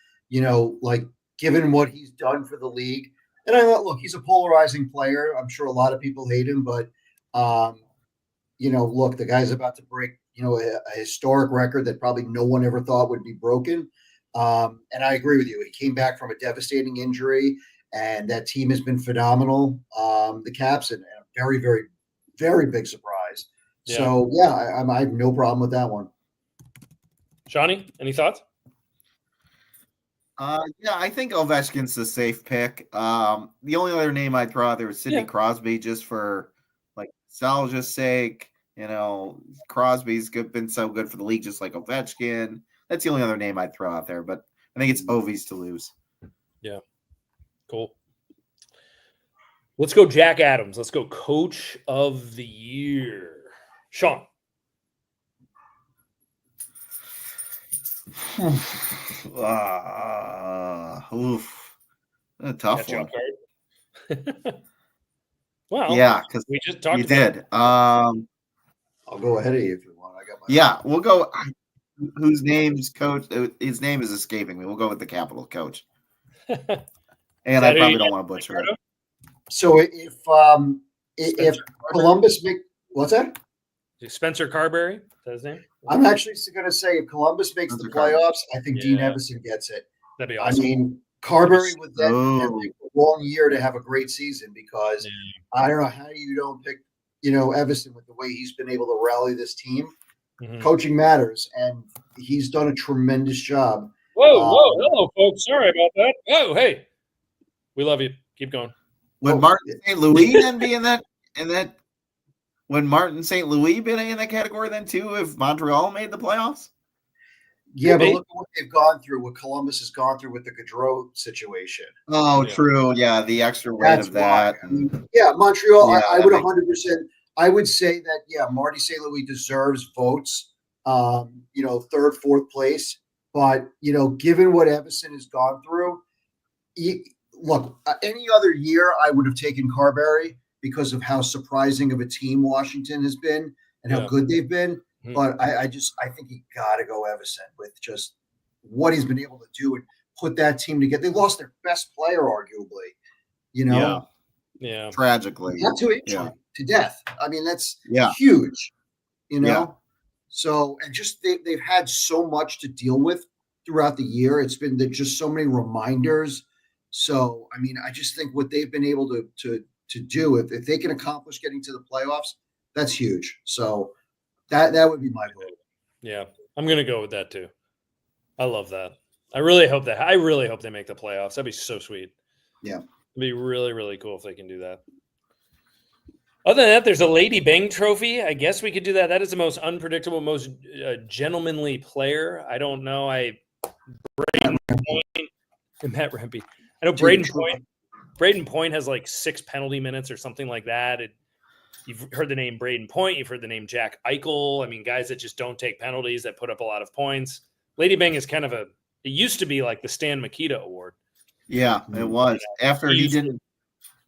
given what he's done for the league, and look, he's a polarizing player. I'm sure a lot of people hate him, but look, the guy's about to break, a historic record that probably no one ever thought would be broken. And I agree with you. He came back from a devastating injury, and that team has been phenomenal. The Caps, and a very, very, very big surprise. Yeah. So, I have no problem with that one. Shawnee, any thoughts? I think Ovechkin's the safe pick. The only other name I'd throw out there is Sidney Crosby, just for nostalgia's sake. Crosby's been so good for the league, just like Ovechkin. That's the only other name I'd throw out there, but I think it's Ovi's to lose. Yeah. Cool. Let's go Jack Adams. Let's go Coach of the Year. Sean. A tough one. Well, yeah, because we just talked. You did. I'll go ahead of you if you want. I got my. Yeah, we'll go. Whose name's coach? His name is escaping me. We'll go with the Capital coach. And I probably don't want to butcher it. So if Columbus what's that? Spencer Carberry, is that his name? I'm actually going to say if Columbus makes the playoffs, I think Dean Evison gets it. That'd be awesome. I mean, Carberry would then have a long year to have a great season because I don't know how you don't pick, Evison with the way he's been able to rally this team. Mm-hmm. Coaching matters, and he's done a tremendous job. Hello, folks. Sorry about that. Oh, hey, we love you. Keep going. Would Martin St. Louis then be in that? Would Martin St. Louis be in that category then too? If Montreal made the playoffs? Yeah, but look at what they've gone through. What Columbus has gone through with the Gaudreau situation. Oh, true. Yeah, the extra weight of that. Montreal. I would 100%. I would say that Marty St. Louis deserves votes. Third, fourth place. But given what Evison has gone through, any other year I would have taken Carberry because of how surprising of a team Washington has been and how good they've been. Mm-hmm. But I think you got to go Evison with just what he's been able to do and put that team together. They lost their best player, arguably. Yeah. Tragically, not to injury, to death. I mean, that's huge. So and just they've had so much to deal with throughout the year. It's been just so many reminders. So I mean, I just think what they've been able to do, if they can accomplish getting to the playoffs, that's huge. So that would be my vote. Yeah, I'm gonna go with that too. I love that. I really hope they make the playoffs. That'd be so sweet. Yeah, it'd be really, really cool if they can do that. Other than that, there's a Lady Byng Trophy. I guess we could do that. That is the most unpredictable, most gentlemanly player. I don't know. Braden Point and Matt Rempe. I know Braden Point has like 6 penalty minutes or something like that. You've heard the name Braden Point. You've heard the name Jack Eichel. I mean, guys that just don't take penalties that put up a lot of points. Lady Byng is kind of it used to be like the Stan Mikita Award. Yeah, it was. After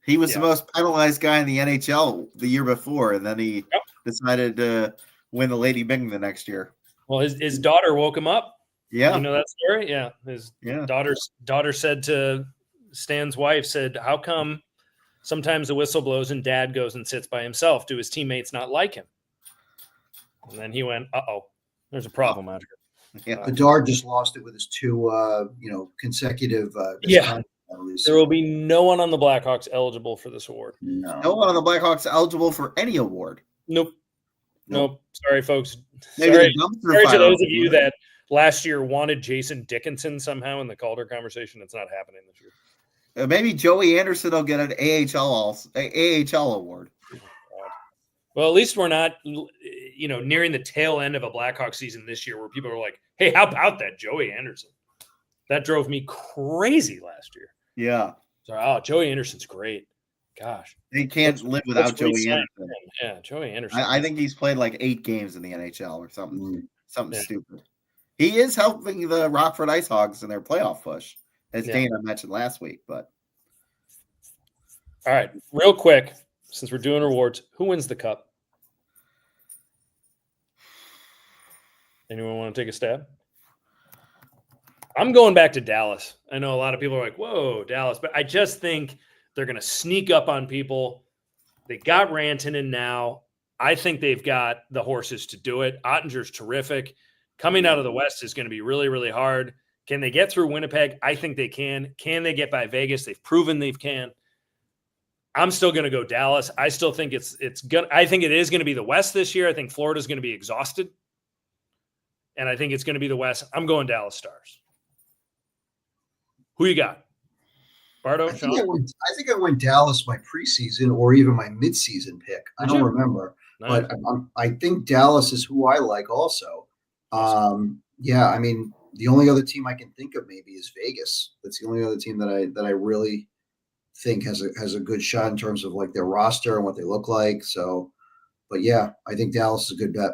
he was the most penalized guy in the NHL the year before, and then he decided to win the Lady Byng the next year. Well, his daughter woke him up. Yeah. You know that story? Yeah. His daughter said to Stan's wife, how come sometimes the whistle blows and dad goes and sits by himself? Do his teammates not like him? And then he went, there's a problem out here. Yeah. Bedard just lost it with his 2 consecutive penalties. There will be no one on the Blackhawks eligible for this award. No one on the Blackhawks eligible for any award. Nope. Sorry, folks. Sorry to those of you that last year wanted Jason Dickinson somehow in the Calder conversation. It's not happening this year. Maybe Joey Anderson will get an AHL award. Well, at least we're not, nearing the tail end of a Blackhawks season this year where people are like, hey, how about that Joey Anderson? That drove me crazy last year. Yeah. So, Joey Anderson's great. Gosh. They can't live without Joey Anderson. Yeah, Joey Anderson. I think he's played like 8 games in the NHL or something. Something stupid. He is helping the Rockford Ice Hogs in their playoff push, as Dana mentioned last week. But all right, real quick, since we're doing rewards, who wins the cup? Anyone want to take a stab? I'm going back to Dallas. I know a lot of people are like, whoa, Dallas. But I just think they're going to sneak up on people. They got Rantanen now. I think they've got the horses to do it. Ottinger's terrific. Coming out of the West is going to be really, really hard. Can they get through Winnipeg? I think they can. Can they get by Vegas? They've proven they can. I'm still going to go Dallas. I still think I think it is going to be the West this year. I think Florida's going to be exhausted. And I think it's going to be the West. I'm going Dallas Stars. Who you got? Bardo? I think I went Dallas my preseason or even my midseason pick. I don't remember. Nice. But I think Dallas is who I like also. I mean, the only other team I can think of maybe is Vegas. That's the only other team that I really think has a good shot in terms of like their roster and what they look like. So, but yeah, I think Dallas is a good bet.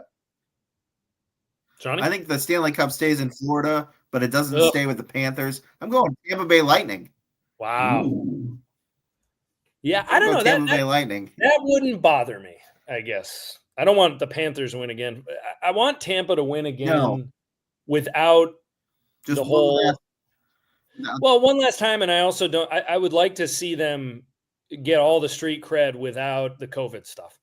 Johnny? I think the Stanley Cup stays in Florida, but it doesn't stay with the Panthers. I'm going Tampa Bay Lightning. Wow. Ooh. Yeah, I don't know. Tampa Bay Lightning. That wouldn't bother me, I guess. I don't want the Panthers to win again. I want Tampa to win again without just the whole Well, one last time, and I also don't. I would like to see them get all the street cred without the COVID stuff.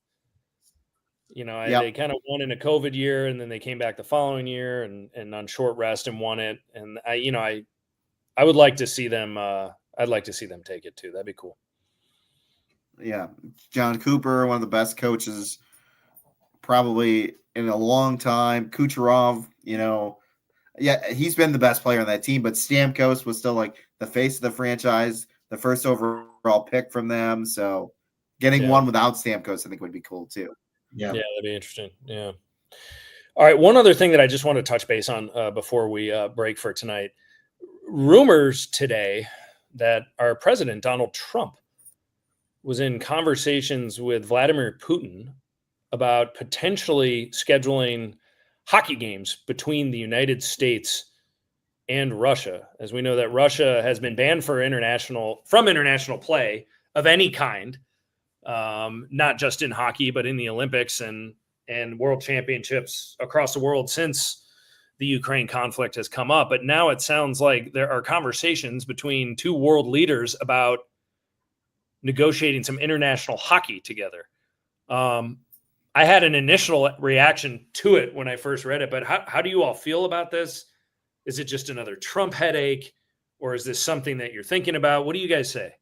They kind of won in a COVID year, and then they came back the following year and on short rest and won it. And I would like to see them. I'd like to see them take it too. That'd be cool. Yeah, John Cooper, one of the best coaches probably in a long time. Kucherov, he's been the best player on that team, but Stamkos was still like the face of the franchise, the first overall pick from them. So getting one without Stamkos, I think, would be cool too. Yeah, that'd be interesting. Yeah. All right. One other thing that I just want to touch base on before we break for tonight. Rumors today that our president, Donald Trump, was in conversations with Vladimir Putin about potentially scheduling hockey games between the United States and Russia. As we know that Russia has been banned from international play of any kind. Not just in hockey, but in the Olympics and world championships across the world since the Ukraine conflict has come up. But now it sounds like there are conversations between two world leaders about negotiating some international hockey together. I had an initial reaction to it when I first read it, but how do you all feel about this? Is it just another Trump headache, or is this something that you're thinking about? What do you guys say?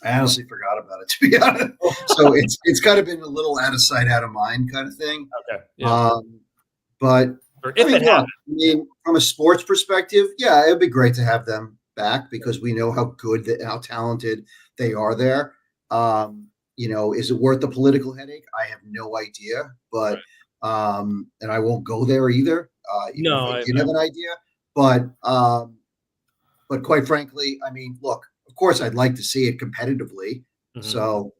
I honestly forgot about it, to be honest. So it's kind of been a little out of sight, out of mind kind of thing. Okay. Yeah. But happens. From a sports perspective, yeah, it'd be great to have them back because we know how good, how talented they are there. Is it worth the political headache? I have no idea, but and I won't go there either. I did have an idea, but quite frankly, look. Of course, I'd like to see it competitively. Mm-hmm. So,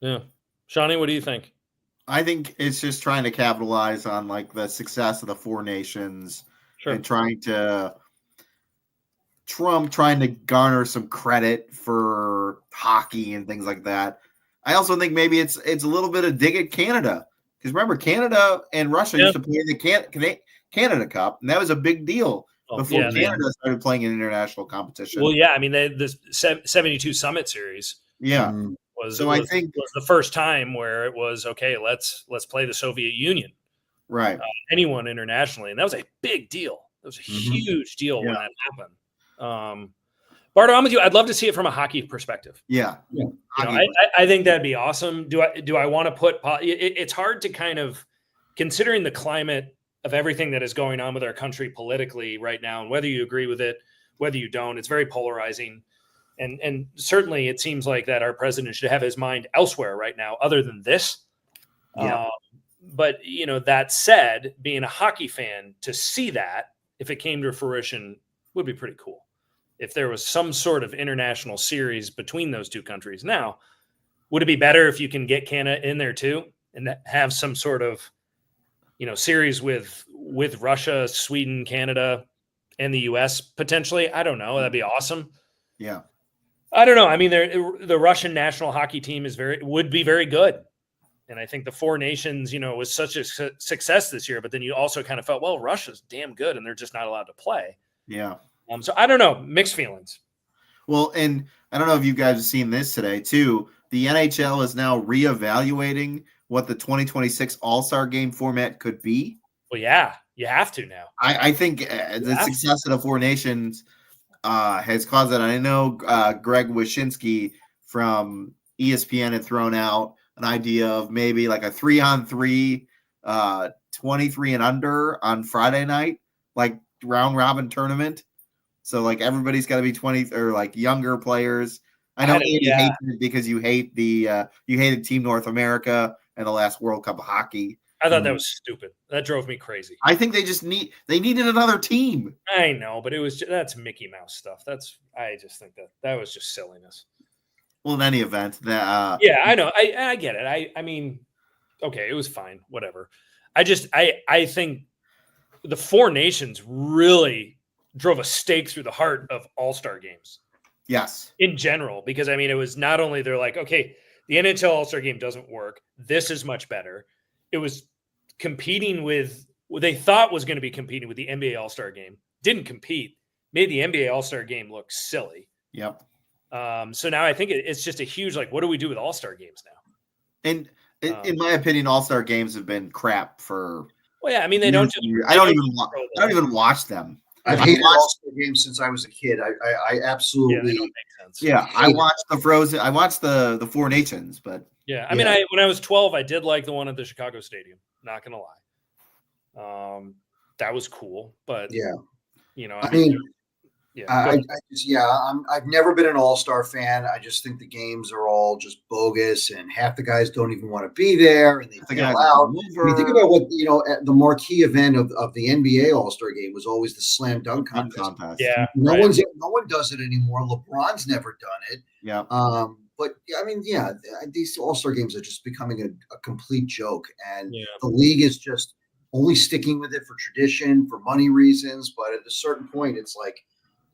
yeah, Shawnee, what do you think? I think it's just trying to capitalize on like the success of the four nations and trying to garner some credit for hockey and things like that. I also think maybe it's a little bit of dig at Canada because remember Canada and Russia used to play in the Canada Cup, and that was a big deal. Before Canada started playing in international competition. Well, yeah, the 72 Summit Series, was the first time where it was okay. Let's play the Soviet Union, right? Anyone internationally, and that was a big deal. It was a huge deal when that happened. Bardo, I'm with you. I'd love to see it from a hockey perspective. Yeah. I think that'd be awesome. Do I want to put? It's hard to kind of considering the climate of everything that is going on with our country politically right now, and whether you agree with it, whether you don't, it's very polarizing. And certainly it seems like that our president should have his mind elsewhere right now, other than this. Yeah. But, that said, being a hockey fan, to see that, if it came to fruition, would be pretty cool. If there was some sort of international series between those two countries. Now, would it be better if you can get Canada in there too and have some sort of series with Russia, Sweden, Canada, and the U.S. potentially? I don't know. That'd be awesome. Yeah. I don't know. The Russian national hockey team would be very good. And I think the four nations, was such a success this year, but then you also kind of felt, well, Russia's damn good and they're just not allowed to play. Yeah. So I don't know. Mixed feelings. Well, and I don't know if you guys have seen this today too. The NHL is now reevaluating what the 2026 All-Star Game format could be. Well, yeah, you have to now. I think the success of the four nations has caused that. I know Greg Wyshynski from ESPN had thrown out an idea of maybe like a 3-on-3, 23 and under on Friday night, like round robin tournament. So like everybody's got to be 20 or like younger players. I know Andy hates it because you hate you hated Team North America and the last World Cup of hockey. I thought that was stupid. That drove me crazy. I think they needed another team. I know, but that's Mickey Mouse stuff. I just think that was just silliness. Well, in any event, I know. I get it. I mean, okay, it was fine. Whatever. I think the four nations really drove a stake through the heart of all-star games. Yes. In general, because it was not only they're like, okay, the NHL All-Star Game doesn't work. This is much better. It was competing with what they thought was going to be competing with the NBA All-Star Game. Didn't compete. made the NBA All-Star game look silly. Yep. So now I think it's just a huge, like, what do we do with All-Star games now? And in my opinion, All-Star games have been crap for. Well, yeah, I mean, they don't. I don't even watch them. I've hated All-Star games since I was a kid. I absolutely. Yeah, they don't make sense. Yeah, I watched the Frozen. I watched the Four Nations, but yeah, I mean, when I was 12, I did like the one at the Chicago Stadium. Not gonna lie, that was cool. But I mean, I've never been an All-Star fan. I just think the games are all just bogus, and half the guys don't even want to be there, and they feel out. I mean, think about what the marquee event of the NBA All-Star game was always the slam dunk contest. Yeah, no one does it anymore. LeBron's never done it. Yeah. But I mean, these All-Star games are just becoming a complete joke, and the league is just only sticking with it for tradition, for money reasons. But at a certain point, it's like,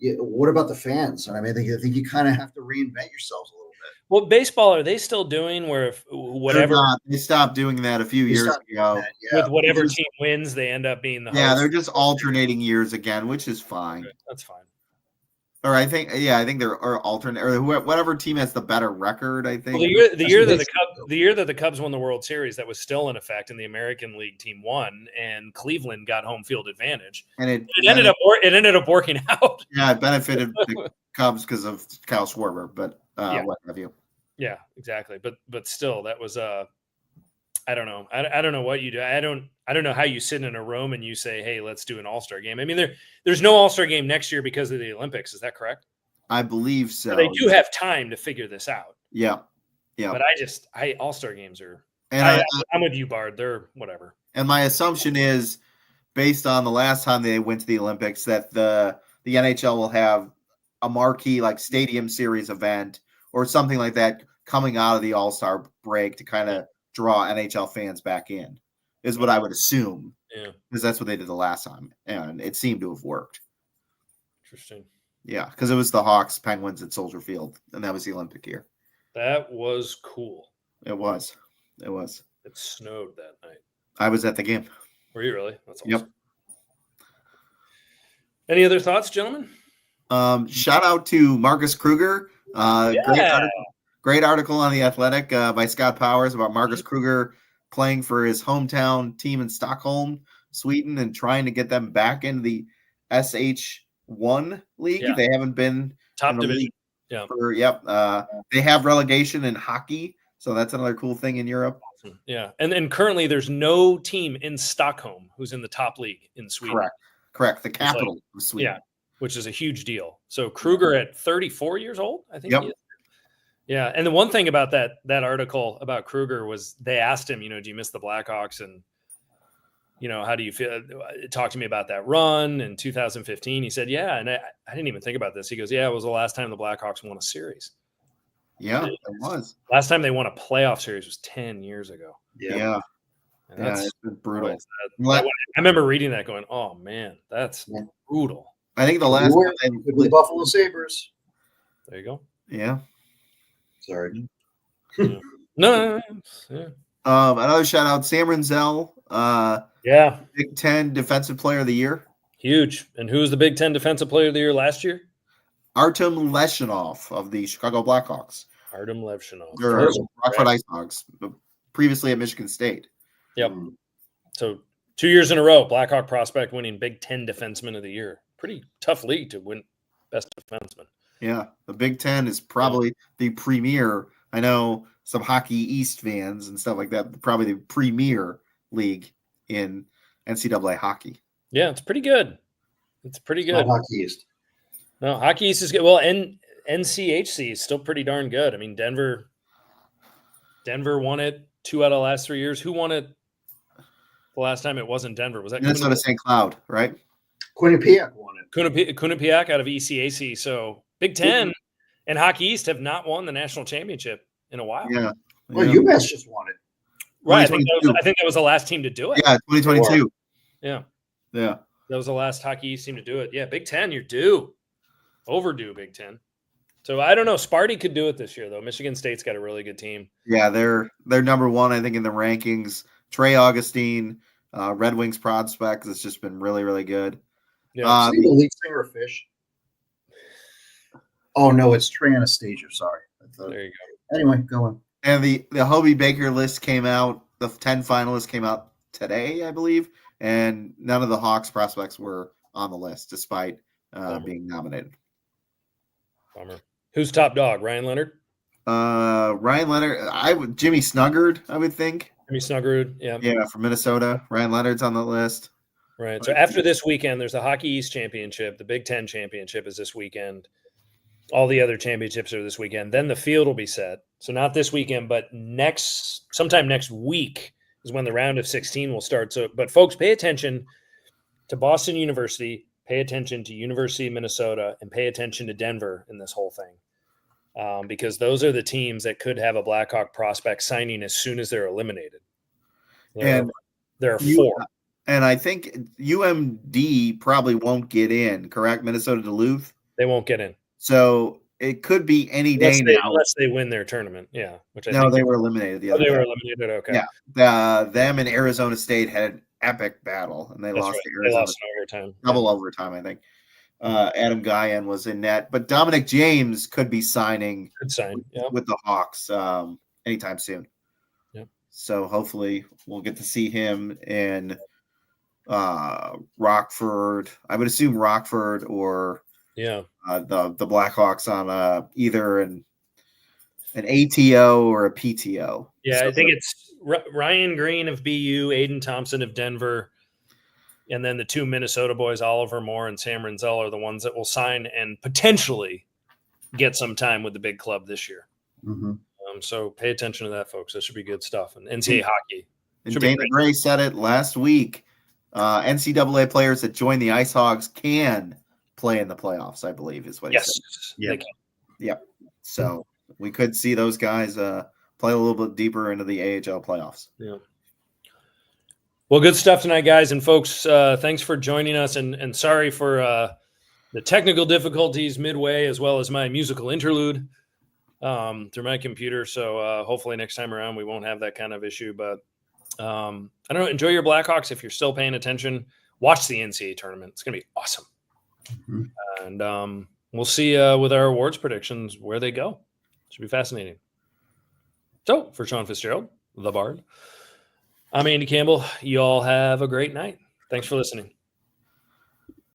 what about the fans? I mean, I think you kind of have to reinvent yourselves a little bit. Well, baseball, are they still doing where if whatever they stopped doing that a few years ago? With whatever team wins, they end up being the host. Yeah, they're just alternating years again, which is fine. Okay, that's fine. Or I think there are alternate, or whatever team has the better record. I think. Well, the year that the Cubs won the World Series, that was still in effect, and the American League team won, and Cleveland got home field advantage, and it ended up working out. Yeah, it benefited the Cubs because of Kyle Schwarber, but what have you? Yeah, exactly. But still, that was I don't know. I don't know what you do. I don't know how you sit in a room and you say, "Hey, let's do an All-Star game." I mean, there's no All-Star game next year because of the Olympics. Is that correct? I believe so. But they do have time to figure this out. Yeah. But All-Star games are. And I'm with you, Bard. They're whatever. And my assumption is, based on the last time they went to the Olympics, that the NHL will have a marquee like stadium series event or something like that coming out of the All-Star break to kind of draw NHL fans back in, is what I would assume. Yeah, because that's what they did the last time, and it seemed to have worked. Interesting. Yeah, because it was the Hawks Penguins at Soldier Field, and that was the Olympic year. That was cool. It was. It snowed that night. I was at the game. Were you really? That's awesome. Yep. Any other thoughts, gentlemen? Shout out to Marcus Kruger. Great article on The Athletic by Scott Powers about Marcus Kruger playing for his hometown team in Stockholm, Sweden, and trying to get them back into the SH1 league. Yeah. They haven't been top division. They have relegation in hockey, so that's another cool thing in Europe. Yeah, and currently there's no team in Stockholm who's in the top league in Sweden. Correct. The capital of Sweden. Yeah, which is a huge deal. So Kruger at 34 years old, I think. Yep. Yeah, and the one thing about that article about Kruger was they asked him, do you miss the Blackhawks, and how do you feel? Talk to me about that run in 2015. He said, yeah, and I didn't even think about this. He goes, yeah, it was the last time the Blackhawks won a series. Yeah, it was. Last time they won a playoff series was 10 years ago. Yeah. It's been brutal. I remember reading that going, oh, man, that's brutal. I think the last time the Buffalo Sabres. There you go. Yeah. Sorry. No. Yeah. Another shout out, Sam Renzel. Big Ten Defensive Player of the Year. Huge. And who was the Big Ten Defensive Player of the Year last year? Artem Leshinov of the Chicago Blackhawks. Artem Leshinov. Or Rockford Ice Hogs, previously at Michigan State. Yep. So 2 years in a row, Blackhawk prospect winning Big Ten Defenseman of the Year. Pretty tough league to win Best Defenseman. Yeah, the Big Ten is probably the premier. I know some Hockey East fans and stuff like that, probably the premier league in NCAA hockey. Yeah, it's pretty good. It's pretty good. Hockey East. No, Hockey East is good. Well, NCHC is still pretty darn good. I mean, Denver won it 2 out of the last 3 years. Who won it the last time it wasn't Denver? Was that Minnesota St. Cloud, right? Quinnipiac won it. Quinnipiac out of ECAC. So Big Ten and Hockey East have not won the national championship in a while. Yeah. Well, UMass just won it. Right. I think that was the last team to do it. Yeah, 2022. Yeah. Yeah. That was the last Hockey East team to do it. Yeah, Big Ten, you're due. Overdue, Big Ten. So I don't know. Sparty could do it this year, though. Michigan State's got a really good team. Yeah, they're number one, I think, in the rankings. Trey Augustine, Red Wings prospect, has just been really, really good. Yeah, the lead singer of Fish. Oh no, it's Trey Anastasia. Sorry. There you go. Anyway, go on. And the Hobie Baker list came out. The 10 finalists came out today, I believe, and none of the Hawks prospects were on the list, despite being nominated. Bummer. Who's top dog? Ryan Leonard? Ryan Leonard. Jimmy Snuggard, I would think. Jimmy Snuggard, yeah. Yeah, from Minnesota. Ryan Leonard's on the list. Right. So after this weekend, there's the Hockey East Championship. The Big Ten Championship is this weekend. All the other championships are this weekend. Then the field will be set. So not this weekend, but sometime next week is when the round of 16 will start. So, but folks, pay attention to Boston University, pay attention to University of Minnesota, and pay attention to Denver in this whole thing. Because those are the teams that could have a Blackhawk prospect signing as soon as they're eliminated. There are 4. And I think UMD probably won't get in, correct? Minnesota Duluth? They won't get in. So it could be any day now. Unless they win their tournament. Yeah. They were eliminated the other day. They were eliminated, okay. Yeah. Them and Arizona State had an epic battle, and they lost to Arizona. They lost in overtime. Double overtime, I think. Adam Guyan was in net. But Dominic James could be signing with the Hawks anytime soon. Yep. So hopefully we'll get to see him in Rockford. I would assume Rockford or the Blackhawks on either an ATO or a PTO. Yeah, I think it's Ryan Green of BU, Aiden Thompson of Denver, and then the 2 Minnesota boys, Oliver Moore and Sam Renzel, are the ones that will sign and potentially get some time with the big club this year. Mm-hmm. So pay attention to that, folks. That should be good stuff. And NCAA hockey. And Dana Gray said it last week. NCAA players that join the Ice Hogs can play in the playoffs, I believe, is what he said. Yeah, they can. Yep. So we could see those guys play a little bit deeper into the AHL playoffs. Yeah. Well, good stuff tonight, guys and folks. Thanks for joining us, and sorry for the technical difficulties midway, as well as my musical interlude through my computer. So hopefully next time around we won't have that kind of issue. But I don't know. Enjoy your Blackhawks if you're still paying attention. Watch the NCAA tournament. It's going to be awesome. Mm-hmm. And we'll see with our awards predictions where they go. Should be fascinating. So for Sean Fitzgerald, the Bard, I'm Andy Campbell. You all have a great night. Thanks for listening.